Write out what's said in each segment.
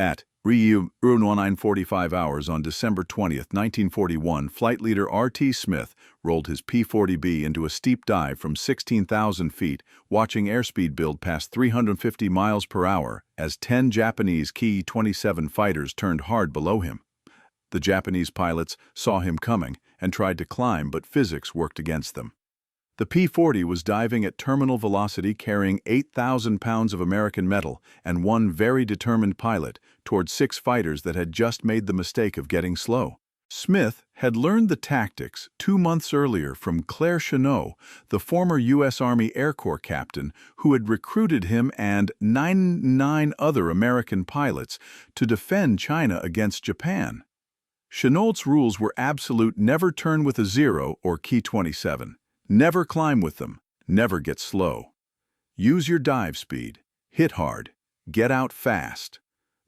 At Ryu 1945 hours on December 20, 1941, flight leader R.T. Smith rolled his P-40B into a steep dive from 16,000 feet, watching airspeed build past 350 miles per hour as 10 Japanese Ki-27 fighters turned hard below him. The Japanese pilots saw him coming and tried to climb, but physics worked against them. The P-40 was diving at terminal velocity, carrying 8,000 pounds of American metal and one very determined pilot toward 6 fighters that had just made the mistake of getting slow. Smith had learned the tactics 2 months earlier from Claire Chennault, the former U.S. Army Air Corps captain who had recruited him and 99 other American pilots to defend China against Japan. Chennault's rules were absolute: never turn with a Zero or Ki-27. Never climb with them, never get slow. Use your dive speed, hit hard, get out fast.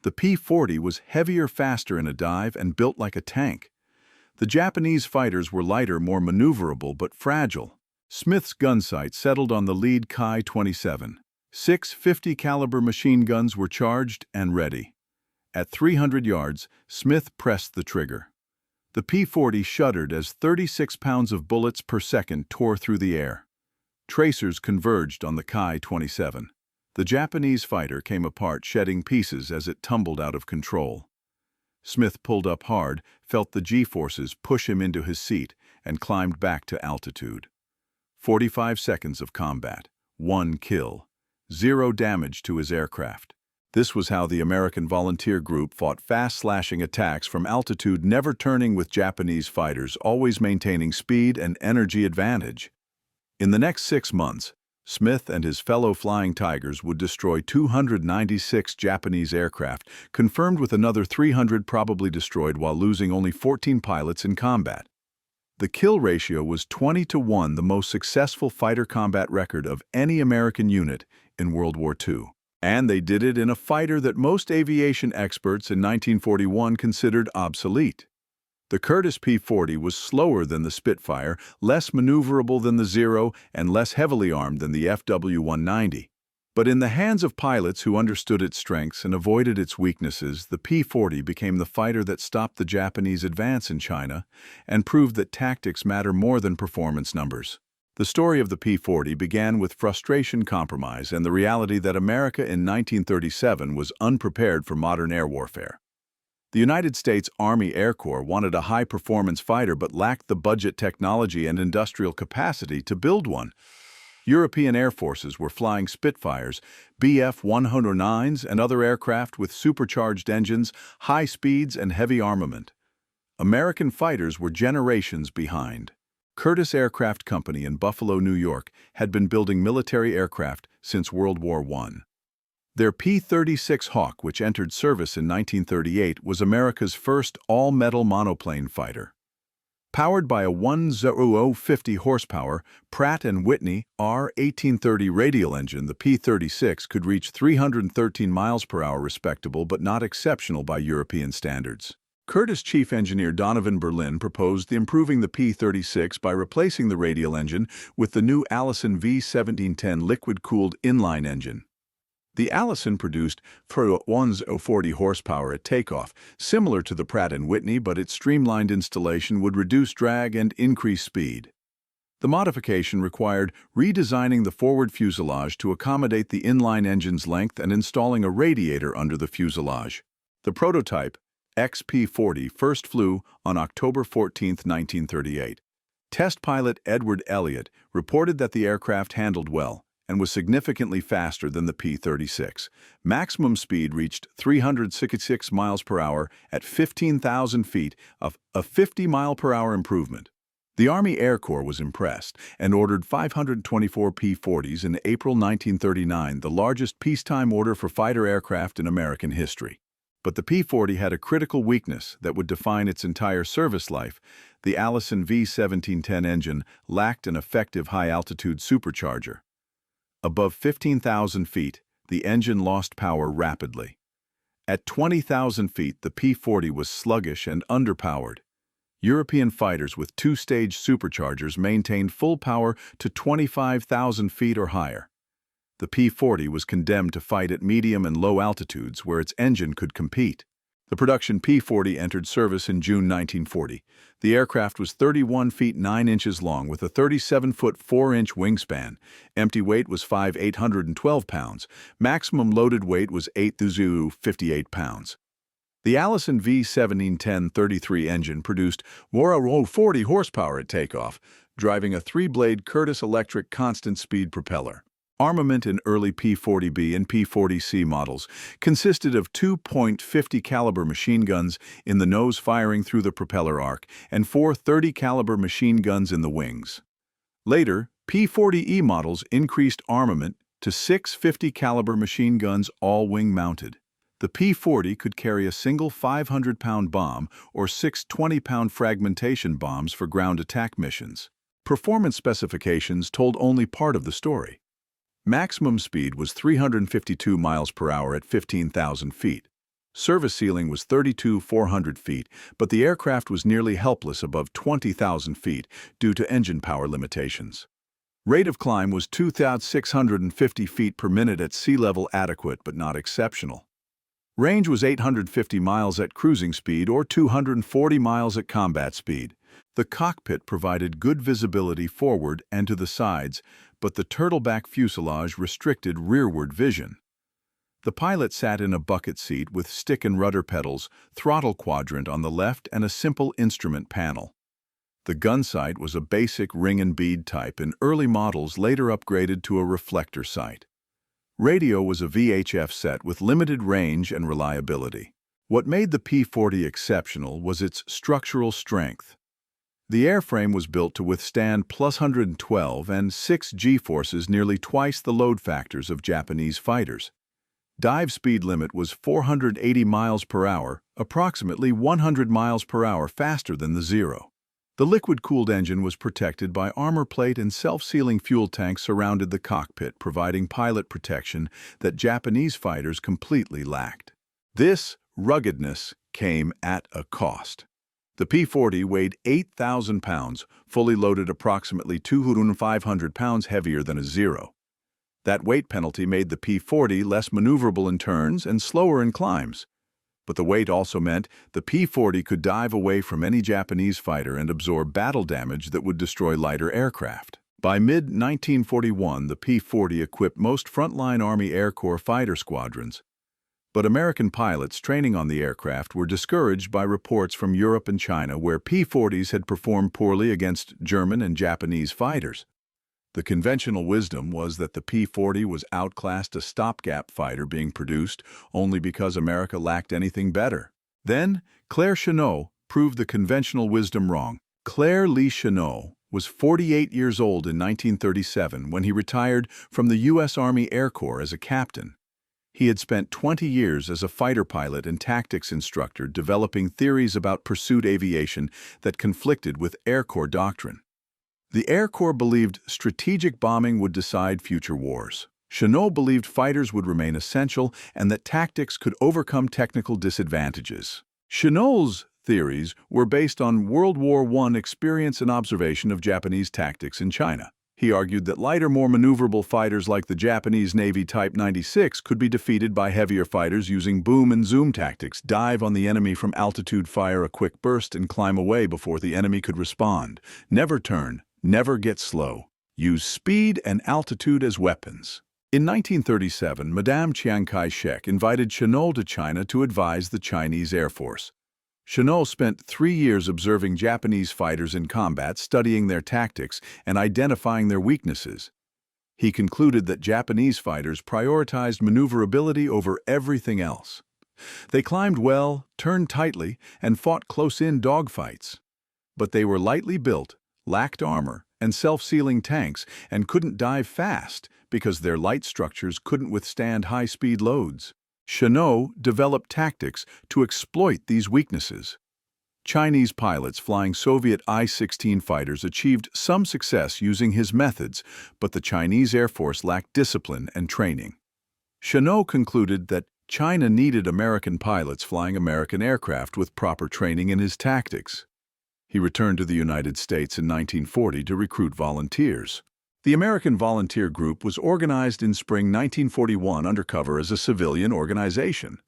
The P-40 was heavier, faster in a dive, and built like a tank. The Japanese fighters were lighter, more maneuverable, but fragile. Smith's gun sight settled on the lead Ki-27. 6 50 caliber machine guns were charged and ready. At 300 yards, Smith pressed the trigger. The P-40 shuddered as 36 pounds of bullets per second tore through the air. Tracers converged on the Ki-27. The Japanese fighter came apart, shedding pieces as it tumbled out of control. Smith pulled up hard, felt the G-forces push him into his seat, and climbed back to altitude. 45 seconds of combat, 1 kill, 0 damage to his aircraft. This was how the American volunteer group fought fast, slashing attacks from altitude, never turning with Japanese fighters, always maintaining speed and energy advantage. In the next 6 months, Smith and his fellow Flying Tigers would destroy 296 Japanese aircraft, confirmed with another 300 probably destroyed, while losing only 14 pilots in combat. The kill ratio was 20-1, the most successful fighter combat record of any American unit in World War II. And they did it in a fighter that most aviation experts in 1941 considered obsolete. The Curtiss P-40 was slower than the Spitfire, less maneuverable than the Zero, and less heavily armed than the FW-190. But in the hands of pilots who understood its strengths and avoided its weaknesses, the P-40 became the fighter that stopped the Japanese advance in China and proved that tactics matter more than performance numbers. The story of the P-40 began with frustration, compromise, and the reality that America in 1937 was unprepared for modern air warfare. The United States Army Air Corps wanted a high-performance fighter but lacked the budget, technology, and industrial capacity to build one. European air forces were flying Spitfires, Bf-109s, and other aircraft with supercharged engines, high speeds, and heavy armament. American fighters were generations behind. Curtiss Aircraft Company in Buffalo, New York, had been building military aircraft since World War I. Their P-36 Hawk, which entered service in 1938, was America's first all-metal monoplane fighter. Powered by a 1.050 horsepower Pratt & Whitney R-1830 radial engine, the P-36 could reach 313 miles per hour, respectable but not exceptional by European standards. Curtiss Chief Engineer Donovan Berlin proposed improving the P-36 by replacing the radial engine with the new Allison V1710 liquid-cooled inline engine. The Allison produced 140 horsepower at takeoff, similar to the Pratt & Whitney, but its streamlined installation would reduce drag and increase speed. The modification required redesigning the forward fuselage to accommodate the inline engine's length and installing a radiator under the fuselage. The prototype, XP-40, first flew on October 14, 1938. Test pilot Edward Elliott reported that the aircraft handled well and was significantly faster than the P-36. Maximum speed reached 366 miles per hour at 15,000 feet, a 50-mile-per-hour improvement. The Army Air Corps was impressed and ordered 524 P-40s in April 1939, the largest peacetime order for fighter aircraft in American history. But the P-40 had a critical weakness that would define its entire service life. The Allison V1710 engine lacked an effective high-altitude supercharger. Above 15,000 feet, the engine lost power rapidly. At 20,000 feet, the P-40 was sluggish and underpowered. European fighters with 2-stage superchargers maintained full power to 25,000 feet or higher. The P-40 was condemned to fight at medium and low altitudes where its engine could compete. The production P-40 entered service in June 1940. The aircraft was 31 feet 9 inches long with a 37-foot 4-inch wingspan. Empty weight was 5,812 pounds. Maximum loaded weight was 8,058 pounds. The Allison V1710-33 engine produced 40 horsepower at takeoff, driving a 3-blade Curtiss electric constant-speed propeller. Armament in early P-40B and P-40C models consisted of 2.50 caliber machine guns in the nose firing through the propeller arc and 4 30 caliber machine guns in the wings. Later, P-40E models increased armament to 6 50 caliber machine guns all wing mounted. The P-40 could carry a single 500-pound bomb or 6 20-pound fragmentation bombs for ground attack missions. Performance specifications told only part of the story. Maximum speed was 352 miles per hour at 15,000 feet. Service ceiling was 32,400 feet, but the aircraft was nearly helpless above 20,000 feet due to engine power limitations. Rate of climb was 2,650 feet per minute at sea level, adequate but not exceptional. Range was 850 miles at cruising speed or 240 miles at combat speed. The cockpit provided good visibility forward and to the sides, but the turtleback fuselage restricted rearward vision. The pilot sat in a bucket seat with stick and rudder pedals, throttle quadrant on the left, and a simple instrument panel. The gun sight was a basic ring and bead type, and early models later upgraded to a reflector sight. Radio was a VHF set with limited range and reliability. What made the P-40 exceptional was its structural strength. The airframe was built to withstand plus 112 and 6 G-forces, nearly twice the load factors of Japanese fighters. Dive speed limit was 480 miles per hour, approximately 100 miles per hour faster than the Zero. The liquid-cooled engine was protected by armor plate, and self-sealing fuel tanks surrounded the cockpit, providing pilot protection that Japanese fighters completely lacked. This ruggedness came at a cost. The P-40 weighed 8,000 pounds, fully loaded approximately 2,500 pounds heavier than a Zero. That weight penalty made the P-40 less maneuverable in turns and slower in climbs. But the weight also meant the P-40 could dive away from any Japanese fighter and absorb battle damage that would destroy lighter aircraft. By mid-1941, the P-40 equipped most frontline Army Air Corps fighter squadrons. But American pilots training on the aircraft were discouraged by reports from Europe and China, where P-40s had performed poorly against German and Japanese fighters. The conventional wisdom was that the P-40 was outclassed, a stopgap fighter being produced only because America lacked anything better. Then, Claire Chennault proved the conventional wisdom wrong. Claire Lee Chennault was 48 years old in 1937 when he retired from the U.S. Army Air Corps as a captain. He had spent 20 years as a fighter pilot and tactics instructor, developing theories about pursuit aviation that conflicted with Air Corps doctrine. The Air Corps believed strategic bombing would decide future wars. Chennault believed fighters would remain essential and that tactics could overcome technical disadvantages. Chennault's theories were based on World War I experience and observation of Japanese tactics in China. He argued that lighter, more maneuverable fighters like the Japanese Navy Type 96 could be defeated by heavier fighters using boom and zoom tactics: dive on the enemy from altitude, fire a quick burst, and climb away before the enemy could respond. Never turn, never get slow. Use speed and altitude as weapons. In 1937, Madame Chiang Kai-shek invited Chennault to China to advise the Chinese Air Force. Chennault spent 3 years observing Japanese fighters in combat, studying their tactics and identifying their weaknesses. He concluded that Japanese fighters prioritized maneuverability over everything else. They climbed well, turned tightly, and fought close-in dogfights. But they were lightly built, lacked armor and self-sealing tanks, and couldn't dive fast because their light structures couldn't withstand high-speed loads. Chennault developed tactics to exploit these weaknesses. Chinese pilots flying Soviet I-16 fighters achieved some success using his methods, but the Chinese Air Force lacked discipline and training. Chennault concluded that China needed American pilots flying American aircraft with proper training in his tactics. He returned to the United States in 1940 to recruit volunteers. The American Volunteer Group was organized in spring 1941 undercover as a civilian organization.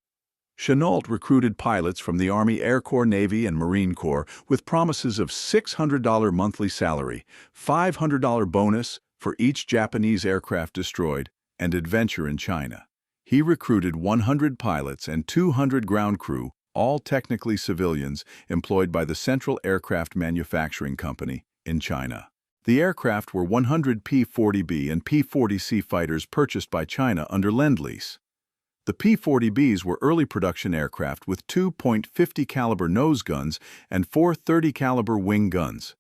Chennault recruited pilots from the Army, Air Corps, Navy, and Marine Corps with promises of $600 monthly salary, $500 bonus for each Japanese aircraft destroyed, and adventure in China. He recruited 100 pilots and 200 ground crew, all technically civilians, employed by the Central Aircraft Manufacturing Company in China. The aircraft were 100 P-40B and P-40C fighters purchased by China under Lend-Lease. The P-40Bs were early production aircraft with 2.50 caliber nose guns and 4.30 caliber wing guns.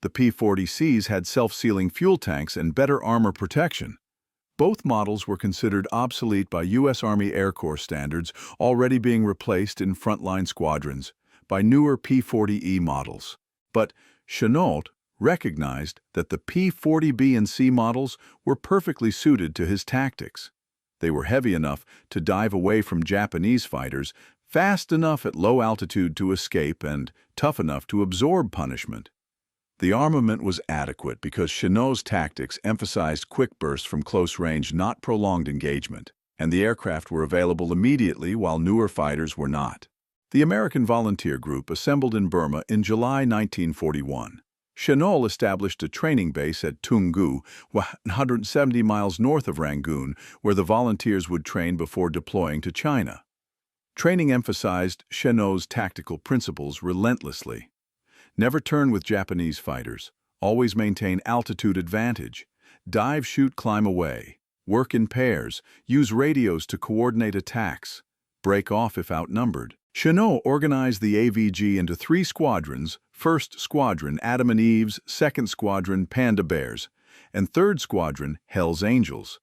The P-40Cs had self-sealing fuel tanks and better armor protection. Both models were considered obsolete by U.S. Army Air Corps standards, already being replaced in frontline squadrons by newer P-40E models. But Chennault recognized that the P-40B and C models were perfectly suited to his tactics. They were heavy enough to dive away from Japanese fighters, fast enough at low altitude to escape, and tough enough to absorb punishment. The armament was adequate because Chennault's tactics emphasized quick bursts from close range, not prolonged engagement, and the aircraft were available immediately while newer fighters were not. The American Volunteer Group assembled in Burma in July 1941. Chennault established a training base at Toungoo, 170 miles north of Rangoon, where the volunteers would train before deploying to China. Training emphasized Chennault's tactical principles relentlessly. Never turn with Japanese fighters. Always maintain altitude advantage. Dive, shoot, climb away. Work in pairs. Use radios to coordinate attacks. Break off if outnumbered. Chennault organized the AVG into 3 squadrons: 1st Squadron, Adam and Eves; 2nd Squadron, Panda Bears; and 3rd Squadron, Hell's Angels.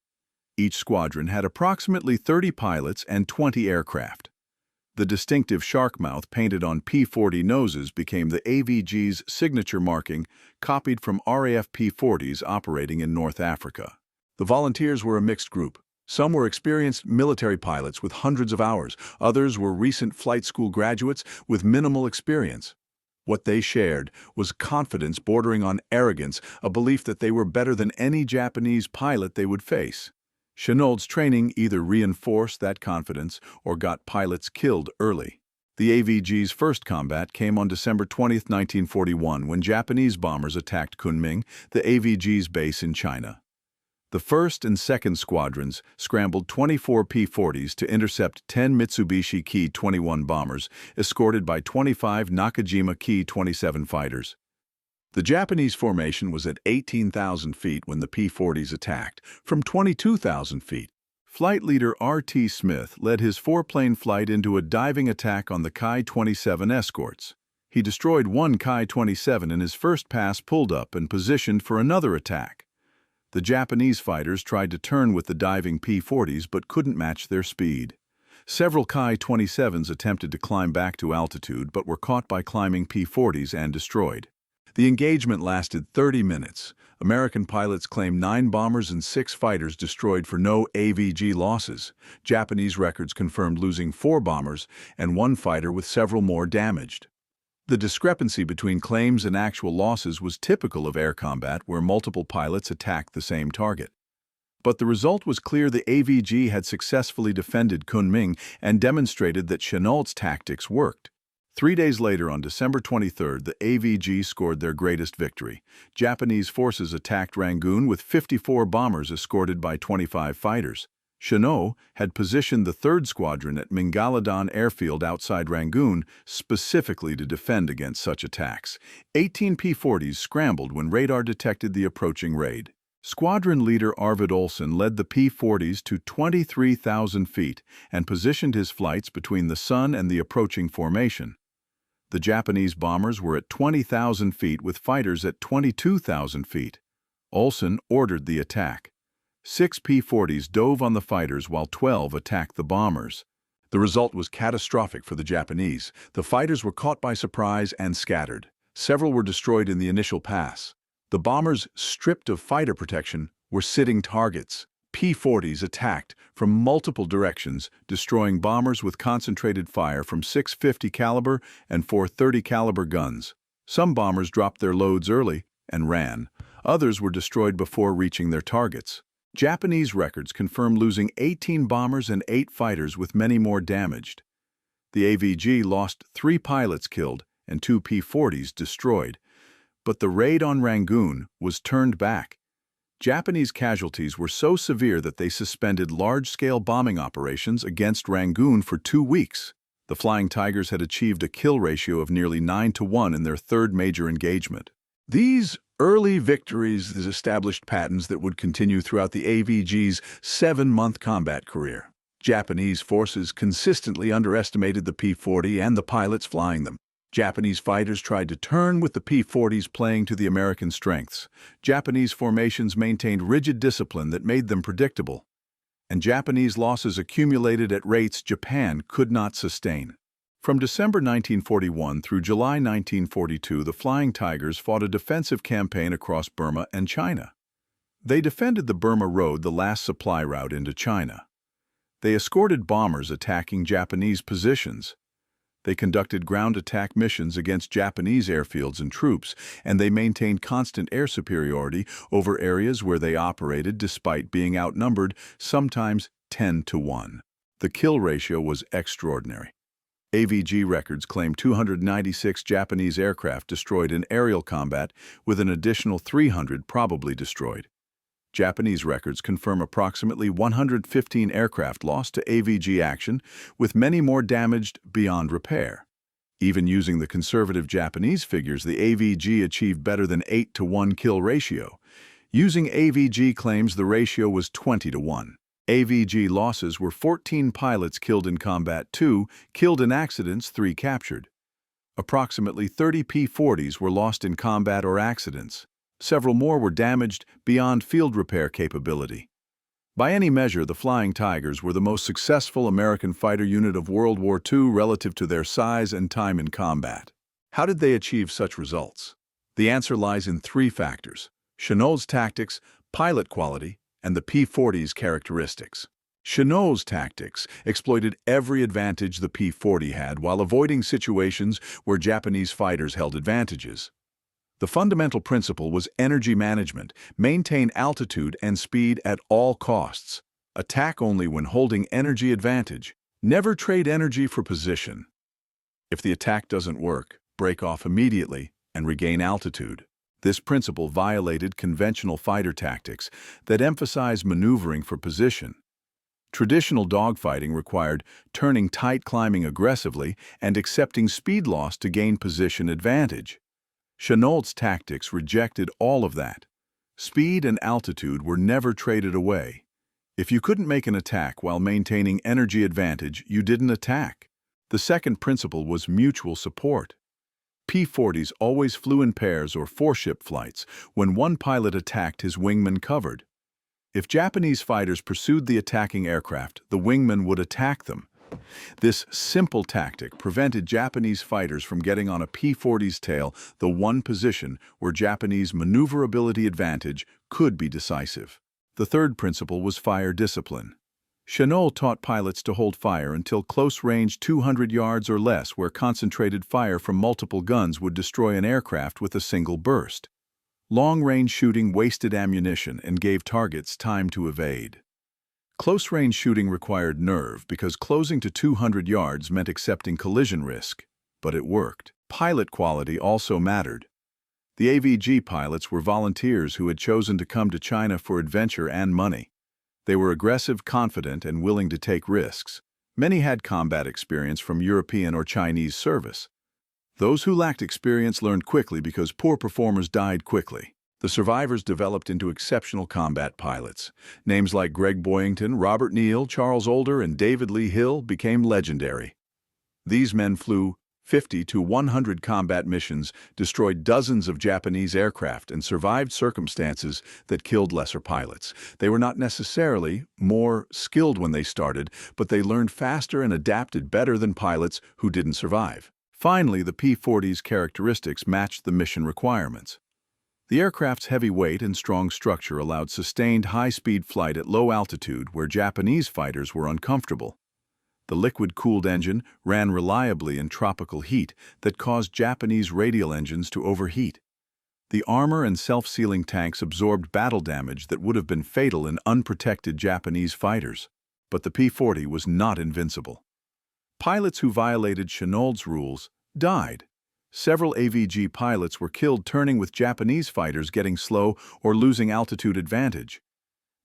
Each squadron had approximately 30 pilots and 20 aircraft. The distinctive shark mouth painted on P-40 noses became the AVG's signature marking, copied from RAF P-40s operating in North Africa. The volunteers were a mixed group. Some were experienced military pilots with hundreds of hours. Others were recent flight school graduates with minimal experience. What they shared was confidence bordering on arrogance, a belief that they were better than any Japanese pilot they would face. Chennault's training either reinforced that confidence or got pilots killed early. The AVG's first combat came on December 20, 1941, when Japanese bombers attacked Kunming, the AVG's base in China. The 1st and 2nd Squadrons scrambled 24 P-40s to intercept 10 Mitsubishi Ki-21 bombers, escorted by 25 Nakajima Ki-27 fighters. The Japanese formation was at 18,000 feet when the P-40s attacked, from 22,000 feet. Flight leader R.T. Smith led his 4-plane flight into a diving attack on the Ki-27 escorts. He destroyed one Ki-27 in his first pass, pulled up and positioned for another attack. The Japanese fighters tried to turn with the diving P-40s but couldn't match their speed. Several Ki-27s attempted to climb back to altitude but were caught by climbing P-40s and destroyed. The engagement lasted 30 minutes. American pilots claimed 9 bombers and 6 fighters destroyed for no AVG losses. Japanese records confirmed losing 4 bombers and 1 fighter with several more damaged. The discrepancy between claims and actual losses was typical of air combat where multiple pilots attacked the same target. But the result was clear: the AVG had successfully defended Kunming and demonstrated that Chennault's tactics worked. 3 days later, on December 23, the AVG scored their greatest victory. Japanese forces attacked Rangoon with 54 bombers escorted by 25 fighters. Chennault had positioned the 3rd Squadron at Mingaladan Airfield outside Rangoon specifically to defend against such attacks. 18 P-40s scrambled when radar detected the approaching raid. Squadron leader Arvid Olsen led the P-40s to 23,000 feet and positioned his flights between the sun and the approaching formation. The Japanese bombers were at 20,000 feet with fighters at 22,000 feet. Olsen ordered the attack. 6 P-40s dove on the fighters while 12 attacked the bombers. The result was catastrophic for the Japanese. The fighters were caught by surprise and scattered. Several were destroyed in the initial pass. The bombers, stripped of fighter protection, were sitting targets. P-40s attacked from multiple directions, destroying bombers with concentrated fire from 6.50 caliber and 4.30 caliber guns. Some bombers dropped their loads early and ran. Others were destroyed before reaching their targets. Japanese records confirm losing 18 bombers and 8 fighters, with many more damaged. The AVG lost 3 pilots killed and 2 P-40s destroyed, but the raid on Rangoon was turned back. Japanese casualties were so severe that they suspended large-scale bombing operations against Rangoon for 2 weeks. The Flying Tigers had achieved a kill ratio of nearly 9-to-1 in their third major engagement. These early victories established patterns that would continue throughout the AVG's 7-month combat career. Japanese forces consistently underestimated the P-40 and the pilots flying them. Japanese fighters tried to turn, with the P-40s playing to the American strengths. Japanese formations maintained rigid discipline that made them predictable, and Japanese losses accumulated at rates Japan could not sustain. From December 1941 through July 1942, the Flying Tigers fought a defensive campaign across Burma and China. They defended the Burma Road, the last supply route into China. They escorted bombers attacking Japanese positions. They conducted ground attack missions against Japanese airfields and troops, and they maintained constant air superiority over areas where they operated despite being outnumbered, sometimes 10-to-1. The kill ratio was extraordinary. AVG records claim 296 Japanese aircraft destroyed in aerial combat, with an additional 300 probably destroyed. Japanese records confirm approximately 115 aircraft lost to AVG action, with many more damaged beyond repair. Even using the conservative Japanese figures, the AVG achieved better than 8-to-1 kill ratio. Using AVG claims, the ratio was 20-to-1. AVG losses were 14 pilots killed in combat, 2 killed in accidents, 3 captured. Approximately 30 P-40s were lost in combat or accidents. Several more were damaged beyond field repair capability. By any measure, the Flying Tigers were the most successful American fighter unit of World War II relative to their size and time in combat. How did they achieve such results? The answer lies in 3 factors: Chennault's tactics, pilot quality, and the P-40's characteristics. Chennault's tactics exploited every advantage the P-40 had while avoiding situations where Japanese fighters held advantages. The fundamental principle was energy management: maintain altitude and speed at all costs. Attack only when holding energy advantage. Never trade energy for position. If the attack doesn't work, break off immediately and regain altitude. This principle violated conventional fighter tactics that emphasize maneuvering for position. Traditional dogfighting required turning tight, climbing aggressively, and accepting speed loss to gain position advantage. Chennault's tactics rejected all of that. Speed and altitude were never traded away. If you couldn't make an attack while maintaining energy advantage, you didn't attack. The second principle was mutual support. P-40s always flew in pairs or 4-ship flights. When one pilot attacked, his wingman covered. If Japanese fighters pursued the attacking aircraft, the wingman would attack them. This simple tactic prevented Japanese fighters from getting on a P-40's tail, the one position where Japanese maneuverability advantage could be decisive. The third principle was fire discipline. Chennault taught pilots to hold fire until close range 200 yards or less, where concentrated fire from multiple guns would destroy an aircraft with a single burst. Long-range shooting wasted ammunition and gave targets time to evade. Close-range shooting required nerve because closing to 200 yards meant accepting collision risk, but it worked. Pilot quality also mattered. The AVG pilots were volunteers who had chosen to come to China for adventure and money. They were aggressive, confident, and willing to take risks. Many had combat experience from European or Chinese service. Those who lacked experience learned quickly because poor performers died quickly. The survivors developed into exceptional combat pilots. Names like Greg Boyington, Robert Neal, Charles Older, and David Lee Hill became legendary. These men flew 50 to 100 combat missions, destroyed dozens of Japanese aircraft, and survived circumstances that killed lesser pilots. They were not necessarily more skilled when they started, but they learned faster and adapted better than pilots who didn't survive. Finally, the P-40's characteristics matched the mission requirements. The aircraft's heavy weight and strong structure allowed sustained high-speed flight at low altitude where Japanese fighters were uncomfortable. The liquid-cooled engine ran reliably in tropical heat that caused Japanese radial engines to overheat. The armor and self-sealing tanks absorbed battle damage that would have been fatal in unprotected Japanese fighters. But the P-40 was not invincible. Pilots who violated Chennault's rules died. Several AVG pilots were killed turning with Japanese fighters getting slow or losing altitude advantage.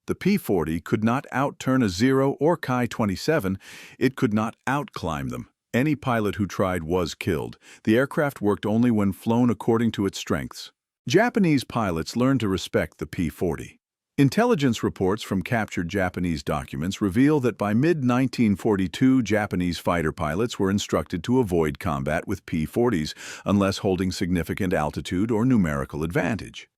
The P-40 could not outturn a Zero or Ki-27, it could not outclimb them. Any pilot who tried was killed. The aircraft worked only when flown according to its strengths. Japanese pilots learned to respect the P-40. Intelligence reports from captured Japanese documents reveal that by mid-1942, Japanese fighter pilots were instructed to avoid combat with P-40s unless holding significant altitude or numerical advantage.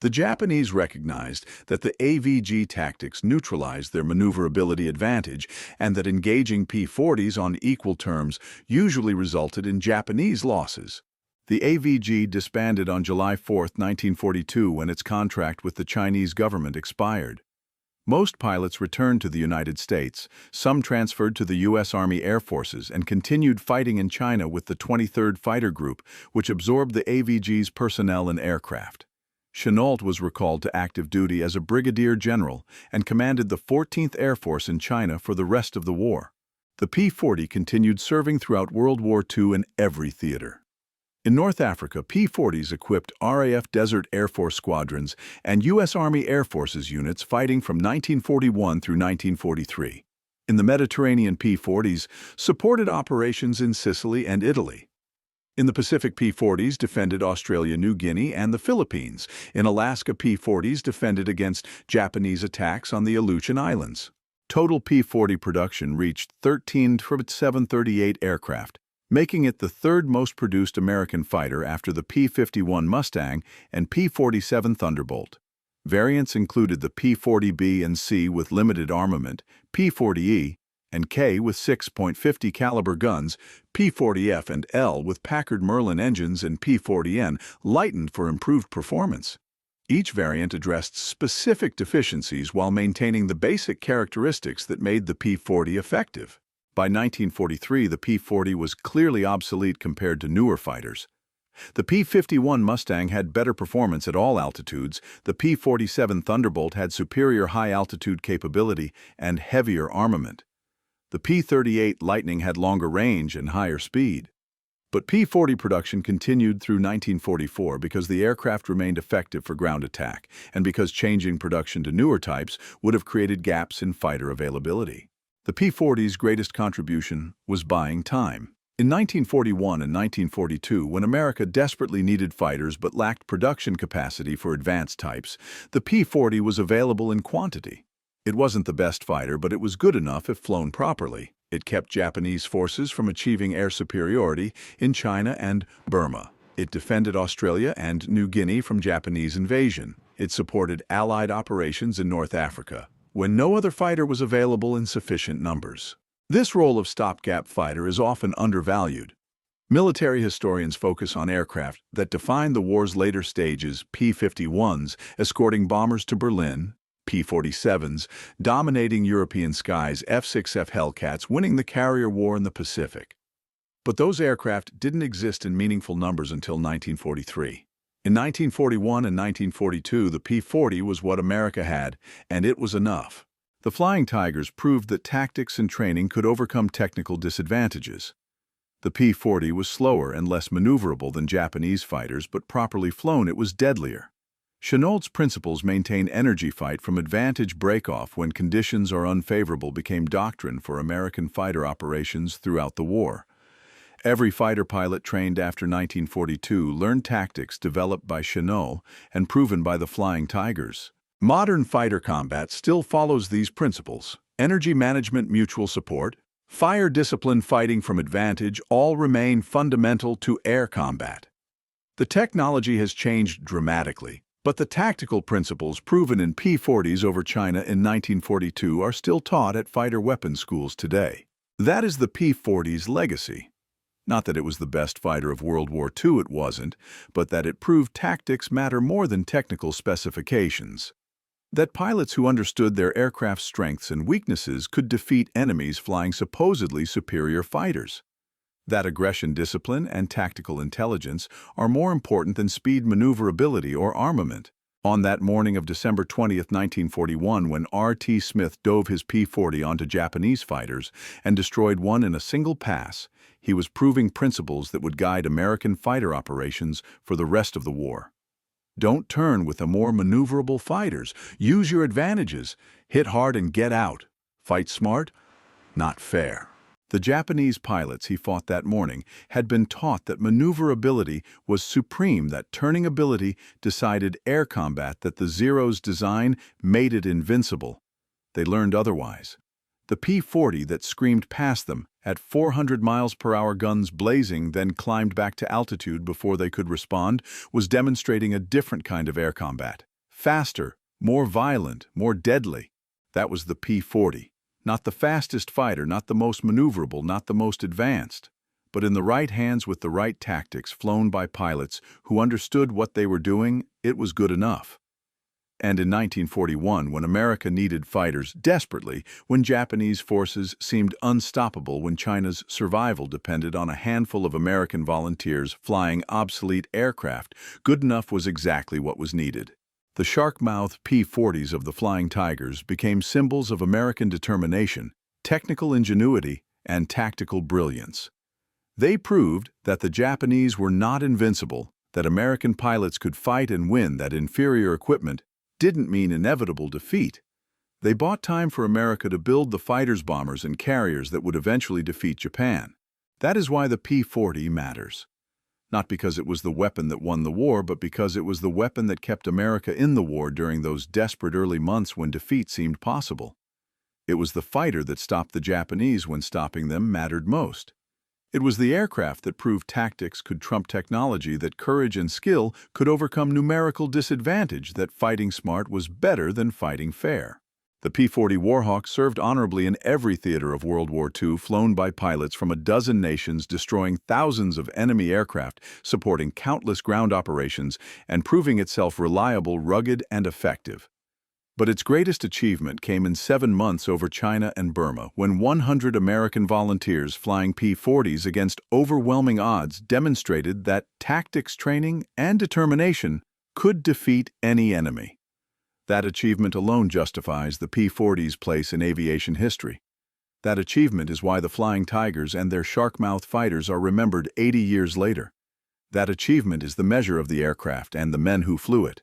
The Japanese recognized that the AVG tactics neutralized their maneuverability advantage and that engaging P-40s on equal terms usually resulted in Japanese losses. The AVG disbanded on July 4, 1942, when its contract with the Chinese government expired. Most pilots returned to the United States, some transferred to the U.S. Army Air Forces and continued fighting in China with the 23rd Fighter Group, which absorbed the AVG's personnel and aircraft. Chennault was recalled to active duty as a brigadier general and commanded the 14th Air Force in China for the rest of the war. The P-40 continued serving throughout World War II in every theater. In North Africa, P-40s equipped RAF Desert Air Force squadrons and U.S. Army Air Forces units fighting from 1941 through 1943. In the Mediterranean, P-40s supported operations in Sicily and Italy. In the Pacific, P-40s defended Australia, New Guinea, and the Philippines. In Alaska, P-40s defended against Japanese attacks on the Aleutian Islands. Total P-40 production reached 13 738 aircraft, making it the third most produced American fighter after the P-51 Mustang and P-47 Thunderbolt. Variants included the P-40B and C with limited armament, P-40E, and K with 6.50 caliber guns, P-40F and L with Packard Merlin engines, and P-40N lightened for improved performance. Each variant addressed specific deficiencies while maintaining the basic characteristics that made the P-40 effective. By 1943, the P-40 was clearly obsolete compared to newer fighters. The P-51 Mustang had better performance at all altitudes, the P-47 Thunderbolt had superior high-altitude capability and heavier armament. The P-38 Lightning had longer range and higher speed. But P-40 production continued through 1944 because the aircraft remained effective for ground attack and because changing production to newer types would have created gaps in fighter availability. The P-40's greatest contribution was buying time. In 1941 and 1942, when America desperately needed fighters but lacked production capacity for advanced types, the P-40 was available in quantity. It wasn't the best fighter, but it was good enough if flown properly. It kept Japanese forces from achieving air superiority in China and Burma. It defended Australia and New Guinea from Japanese invasion. It supported Allied operations in North Africa, when no other fighter was available in sufficient numbers. This role of stopgap fighter is often undervalued. Military historians focus on aircraft that defined the war's later stages: P-51s escorting bombers to Berlin, P-47s dominating European skies, F-6F Hellcats winning the carrier war in the Pacific. But those aircraft didn't exist in meaningful numbers until 1943. In 1941 and 1942, the P-40 was what America had, and it was enough. The Flying Tigers proved that tactics and training could overcome technical disadvantages. The P-40 was slower and less maneuverable than Japanese fighters, but properly flown it was deadlier. Chennault's principles maintain energy fight from advantage break-off when conditions are unfavorable became doctrine for American fighter operations throughout the war. Every fighter pilot trained after 1942 learned tactics developed by Chennault and proven by the Flying Tigers. Modern fighter combat still follows these principles. Energy management, mutual support, fire discipline, fighting from advantage all remain fundamental to air combat. The technology has changed dramatically, but the tactical principles proven in P-40s over China in 1942 are still taught at fighter weapons schools today. That is the P-40's legacy. Not that it was the best fighter of World War II, it wasn't, but that it proved tactics matter more than technical specifications. That pilots who understood their aircraft's strengths and weaknesses could defeat enemies flying supposedly superior fighters. That aggression, discipline, and tactical intelligence are more important than speed, maneuverability, or armament. On that morning of December 20, 1941, when R.T. Smith dove his P-40 onto Japanese fighters and destroyed one in a single pass, he was proving principles that would guide American fighter operations for the rest of the war. Don't turn with the more maneuverable fighters. Use your advantages. Hit hard and get out. Fight smart, not fair. The Japanese pilots he fought that morning had been taught that maneuverability was supreme, that turning ability decided air combat, that the Zero's design made it invincible. They learned otherwise. The P-40 that screamed past them at 400 miles per hour, guns blazing, then climbed back to altitude before they could respond, was demonstrating a different kind of air combat. Faster, more violent, more deadly. That was the P-40. Not the fastest fighter, not the most maneuverable, not the most advanced, but in the right hands with the right tactics flown by pilots who understood what they were doing, it was good enough. And in 1941, when America needed fighters desperately, when Japanese forces seemed unstoppable, when China's survival depended on a handful of American volunteers flying obsolete aircraft, good enough was exactly what was needed. The shark-mouthed P-40s of the Flying Tigers became symbols of American determination, technical ingenuity, and tactical brilliance. They proved that the Japanese were not invincible, that American pilots could fight and win, that inferior equipment didn't mean inevitable defeat. They bought time for America to build the fighters, bombers, and carriers that would eventually defeat Japan. That is why the P-40 matters. Not because it was the weapon that won the war, but because it was the weapon that kept America in the war during those desperate early months when defeat seemed possible. It was the fighter that stopped the Japanese when stopping them mattered most. It was the aircraft that proved tactics could trump technology, that courage and skill could overcome numerical disadvantage, that fighting smart was better than fighting fair. The P-40 Warhawk served honorably in every theater of World War II, flown by pilots from a dozen nations, destroying thousands of enemy aircraft, supporting countless ground operations, and proving itself reliable, rugged, and effective. But its greatest achievement came in 7 months over China and Burma, when 100 American volunteers flying P-40s against overwhelming odds demonstrated that tactics training and determination could defeat any enemy. That achievement alone justifies the P-40's place in aviation history. That achievement is why the Flying Tigers and their shark-mouthed fighters are remembered 80 years later. That achievement is the measure of the aircraft and the men who flew it.